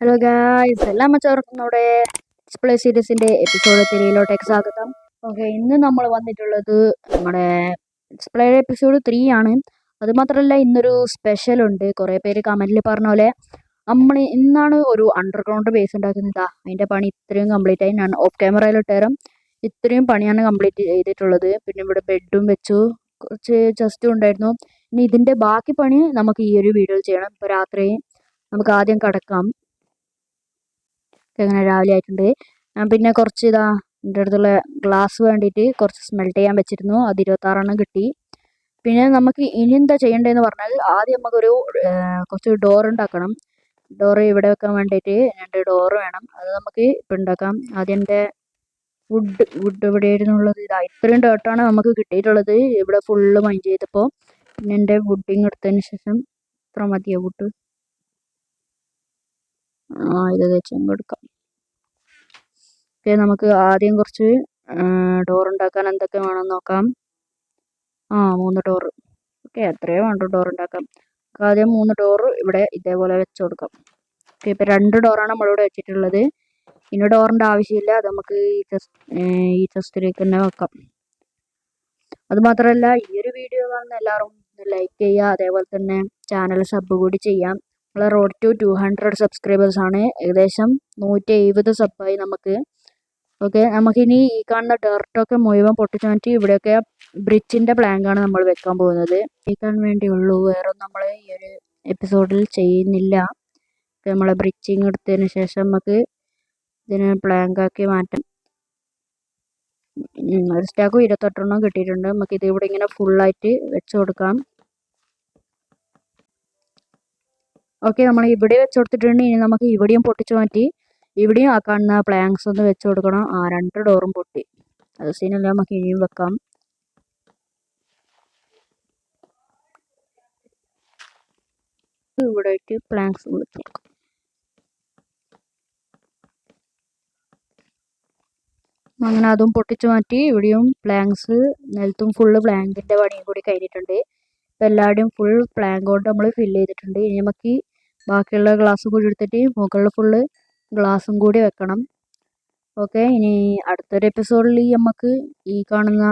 Hello guys, എല്ലാ മച്ചവർക്കും നമ്മുടെ display സീരീസിൻ്റെ episode 3 സ്വാഗതം. ഓക്കെ, ഇന്ന് നമ്മൾ വന്നിട്ടുള്ളത് നമ്മുടെ ഡിസ്പ്ലേ എപ്പിസോഡ് 3 ആണ്. അതുമാത്രമല്ല, ഇന്നൊരു സ്പെഷ്യൽ ഉണ്ട്. കുറേ പേര് കമൻറ്റിൽ പറഞ്ഞ പോലെ ഇന്നാണ് ഒരു അണ്ടർഗ്രൗണ്ട് ബേസ് ഉണ്ടാക്കുന്നത്. അതിൻ്റെ പണി ഇത്രയും കംപ്ലീറ്റ് ആയി. ഞാൻ ഓഫ് ക്യാമറയിൽ ഇട്ടേരം ഇത്രയും പണിയാണ് കംപ്ലീറ്റ് ചെയ്തിട്ടുള്ളത്. പിന്നെ ഇവിടെ ബെഡും വെച്ചു, കുറച്ച് ചെസ്റ്റും ഉണ്ടായിരുന്നു. ഇനി ഇതിൻ്റെ ബാക്കി പണി നമുക്ക് ഈ ഒരു വീഡിയോയിൽ ചെയ്യണം. ഇപ്പോൾ രാത്രി നമുക്ക് ആദ്യം കിടക്കാം. അങ്ങനെ രാവിലെ ആയിട്ടുണ്ട്. പിന്നെ കുറച്ച് എൻ്റെ അടുത്തുള്ള ഗ്ലാസ് വേണ്ടിയിട്ട് കുറച്ച് സ്മെൽറ്റ് ചെയ്യാൻ വെച്ചിരുന്നു. അത് 26 കിട്ടി. പിന്നെ നമുക്ക് ഇനി എന്താ ചെയ്യേണ്ടതെന്ന് പറഞ്ഞാൽ, ആദ്യം നമുക്കൊരു കുറച്ച് ഡോർ ഉണ്ടാക്കണം. ഡോറ് ഇവിടെ വെക്കാൻ വേണ്ടിയിട്ട് 2 ഡോറ് വേണം. അത് നമുക്ക് ഇപ്പം ഉണ്ടാക്കാം. ആദ്യം എൻ്റെ വുഡ് എവിടെയായിരുന്നുള്ളത്? ഇത്രയും ഡേർട്ടാണ് നമുക്ക് കിട്ടിയിട്ടുള്ളത്. ഇവിടെ ഫുള്ള് മൈൻഡ് ചെയ്തപ്പോൾ. പിന്നെ എൻ്റെ വുഡിങ് എടുത്തതിന് ശേഷം ഇത്ര മതിയോ വുഡ്? ഇത് വെച്ചും കൊടുക്കാം. ഓക്കെ, നമുക്ക് ആദ്യം കുറച്ച് ഡോർ ഉണ്ടാക്കാൻ എന്തൊക്കെ വേണമെന്ന് നോക്കാം. 3 ഡോറ്. ഓക്കെ, എത്രയോ വേണ്ട ഡോർ ഉണ്ടാക്കാം. ആദ്യം 3 ഡോറ് ഇവിടെ ഇതേപോലെ വെച്ച് കൊടുക്കാം. ഓക്കെ, ഇപ്പോൾ 2 ഡോറാണ് നമ്മളിവിടെ വെച്ചിട്ടുള്ളത്. ഇനി ഡോറിൻ്റെ ആവശ്യമില്ല. അത് നമുക്ക് ഈ ചെസ്റ്റിലേക്ക് തന്നെ വെക്കാം. അതുമാത്രമല്ല, ഈ ഒരു വീഡിയോ കാണുന്ന എല്ലാവരും ലൈക്ക് ചെയ്യുക. അതേപോലെ തന്നെ ചാനൽ സബ് കൂടി ചെയ്യാം. നമ്മളെ റോഡ് ടു 200 സബ്സ്ക്രൈബേഴ്സ് ആണ്. ഏകദേശം 170 സബ്ബായി നമുക്ക്. ഓക്കെ, നമുക്കിനി ഈ കാണുന്ന ഡർട്ടൊക്കെ മുഴുവൻ പൊട്ടിച്ചു മാറ്റി ഇവിടെയൊക്കെ ബ്രിഡ്ജിൻ്റെ പ്ലാങ്കാണ് നമ്മൾ വെക്കാൻ പോകുന്നത്. കേൾക്കാൻ വേണ്ടിയുള്ളൂ, വേറെ നമ്മൾ ഈ ഒരു എപ്പിസോഡിൽ ചെയ്യുന്നില്ല. നമ്മളെ ബ്രിഡ്ജിങ് എടുത്തതിന് ശേഷം നമുക്ക് ഇതിന് പ്ലാങ്കാക്കി മാറ്റാം. ഒരു സ്റ്റാക്ക് 28 കിട്ടിയിട്ടുണ്ട്. നമുക്ക് ഇത് ഇവിടെ ഇങ്ങനെ ഫുള്ളായിട്ട് വെച്ച് കൊടുക്കാം. ഓക്കെ, നമ്മൾ ഇവിടെ വെച്ച് കൊടുത്തിട്ടുണ്ട്. ഇനി നമുക്ക് ഇവിടെയും പൊട്ടിച്ചു മാറ്റി ഇവിടെയും ആ കാണുന്ന പ്ലാങ്ക്സ് ഒന്ന് വെച്ച് കൊടുക്കണം. 2 ഡോറും പൊട്ടി. അത് സീനല്ല, നമുക്ക് ഇനിയും വെക്കാം. ഇവിടെ പ്ലാങ്ക്സ് വെച്ച് കൊടുക്കാം. അങ്ങനെ അതും പൊട്ടിച്ചു മാറ്റി ഇവിടെയും പ്ലാങ്ക്സ്, നിലത്തും ഫുള്ള് പ്ലാങ്കിൻ്റെ പണിയും കൂടി കഴിഞ്ഞിട്ടുണ്ട്. ഇപ്പം എല്ലാവരുടെയും ഫുൾ പ്ലാങ്ക് കൊണ്ട് നമ്മൾ ഫില്ല് ചെയ്തിട്ടുണ്ട്. ഇനി നമുക്ക് ബാക്കിയുള്ള ഗ്ലാസ് കൂടി എടുത്തിട്ട് മുകളിൽ ഫുള്ള് ഗ്ലാസും കൂടി വെക്കണം. ഓക്കെ, ഇനി അടുത്തൊരു എപ്പിസോഡിൽ നമുക്ക് ഈ കാണുന്ന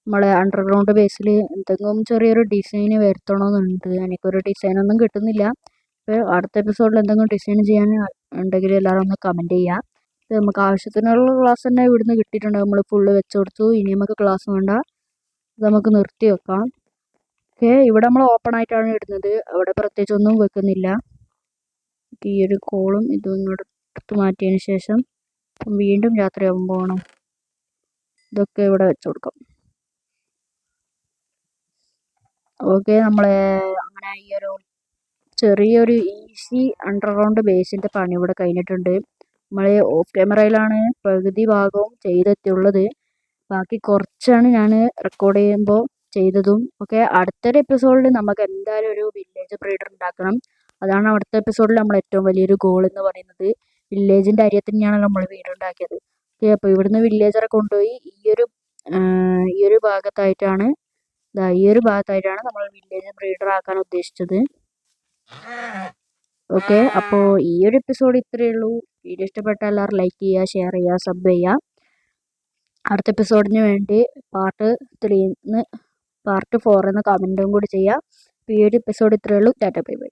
നമ്മളെ അണ്ടർഗ്രൗണ്ട് ബേസിൽ എന്തെങ്കിലും ചെറിയൊരു ഡിസൈൻ വരുത്തണമെന്നുണ്ട്. എനിക്കൊരു ഡിസൈനൊന്നും കിട്ടുന്നില്ല. അപ്പോൾ അടുത്ത എപ്പിസോഡിൽ എന്തെങ്കിലും ഡിസൈൻ ചെയ്യാൻ ഉണ്ടെങ്കിൽ എല്ലാവരും ഒന്ന് കമൻറ്റ് ചെയ്യുക. നമുക്ക് ആവശ്യത്തിനുള്ള ഗ്ലാസ് തന്നെ ഇവിടുന്ന് കിട്ടിയിട്ടുണ്ട്. നമ്മൾ ഫുള്ള് വെച്ച് കൊടുത്തു. ഇനി നമുക്ക് ഗ്ലാസ് വേണ്ട, അത് നമുക്ക് നിർത്തി വെക്കാം. ഓക്കെ, ഇവിടെ നമ്മൾ ഓപ്പൺ ആയിട്ടാണ് ഇടുന്നത്. അവിടെ പ്രത്യേകിച്ചൊന്നും വെക്കുന്നില്ല. ഈ ഒരു കോളും ഇതും ഇങ്ങോട്ട് എടുത്ത് മാറ്റിയതിന് ശേഷം വീണ്ടും രാത്രിയാകുമ്പോൾ വേണം ഇതൊക്കെ ഇവിടെ വെച്ച് കൊടുക്കാം. ഓക്കെ, നമ്മളെ അങ്ങനെ ഈ ഒരു ചെറിയൊരു ഈസി അണ്ടർഗ്രൗണ്ട് ബേസിൻ്റെ പണി ഇവിടെ കഴിഞ്ഞിട്ടുണ്ട്. നമ്മൾ ഓഫ് ക്യാമറയിലാണ് പകുതി ഭാഗവും ചെയ്തെത്തിയുള്ളത്. ബാക്കി കുറച്ചാണ് ഞാൻ റെക്കോർഡ് ചെയ്യുമ്പോൾ ചെയ്തതും. ഓക്കെ, അടുത്തൊരു എപ്പിസോഡിൽ നമുക്ക് എന്തായാലും ഒരു വില്ലേജ് ബ്രീഡർ ഉണ്ടാക്കണം. അതാണ് അടുത്ത എപ്പിസോഡിൽ നമ്മൾ ഏറ്റവും വലിയൊരു ഗോൾ എന്ന് പറയുന്നത്. വില്ലേജിൻ്റെ അരിയത്ത് തന്നെയാണ് നമ്മൾ വീടുണ്ടാക്കിയത്. ഓക്കെ, അപ്പോൾ ഇവിടുന്ന് വില്ലേജറെ കൊണ്ടുപോയി ഈ ഒരു ഭാഗത്തായിട്ടാണ് നമ്മൾ വില്ലേജ് ബ്രീഡർ ആക്കാൻ ഉദ്ദേശിച്ചത്. ഓക്കെ, അപ്പോൾ ഈ ഒരു എപ്പിസോഡ് ഇത്രയേ ഉള്ളൂ. വീഡിയോ ഇഷ്ടപ്പെട്ട എല്ലാവരും ലൈക്ക് ചെയ്യുക, ഷെയർ ചെയ്യുക, സബ് ചെയ്യുക. അടുത്ത എപ്പിസോഡിന് വേണ്ടി പാർട്ട് 4 എന്ന് കമൻറ്റും കൂടി ചെയ്യുക. ഈ ഒരു എപ്പിസോഡ് ഇത്രയേ ഉള്ളൂ. Tata bye bye.